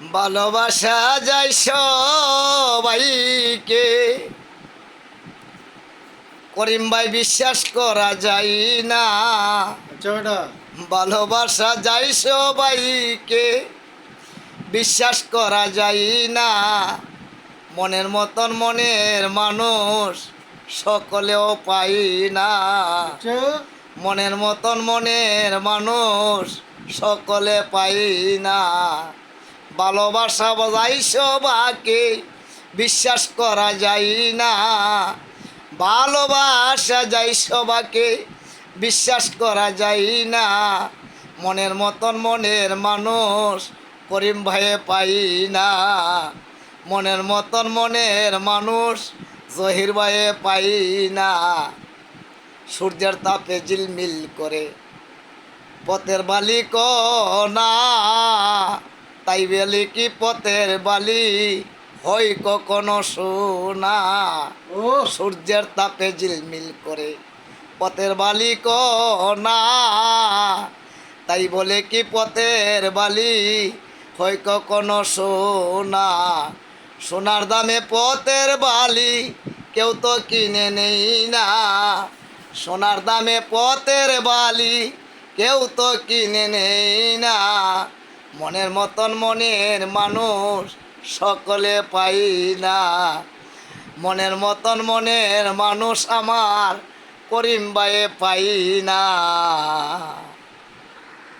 ভালোবাসা যায় সবাইকে, করিম ভাই বিশ্বাস করা যায় না। ভালোবাসা যায় সবাইকে, বিশ্বাস করা যায় না। মনের মতন মনের মানুষ সকলেও পাই না। মনের মতন মনের মানুষ সকলে পাই না। ভালোবাসা যায় সবাইকে, বিশ্বাস করা যায় না। ভালোবাসা যায় সবাইকে, বিশ্বাস করা যায় না। মনের মতন মনের মানুষ করিম ভাইয়ে পাই না। মনের মতন মনের মানুষ জহির ভাইয়ে পাই না। সূর্যের তাপে ঝিলমিল করে পথের বালি কণা, তাই বলি কি পথের বালি হয় কখনো সোনা। সূর্যের তাপে ঝিলমিল করে পথের বালি কণা, তাই বলে কি পথের বালি হয় কখনো সোনা। সোনার দামে পথের বালি কেউ তো কিনে নেই না। সোনার দামে পথের বালি কেউ তো কিনে নেই না। মনের মতন মনের মানুষ সকলে পাই না। মনের মতন মনের মানুষ আমার করিম ভাইয়ে পাই না।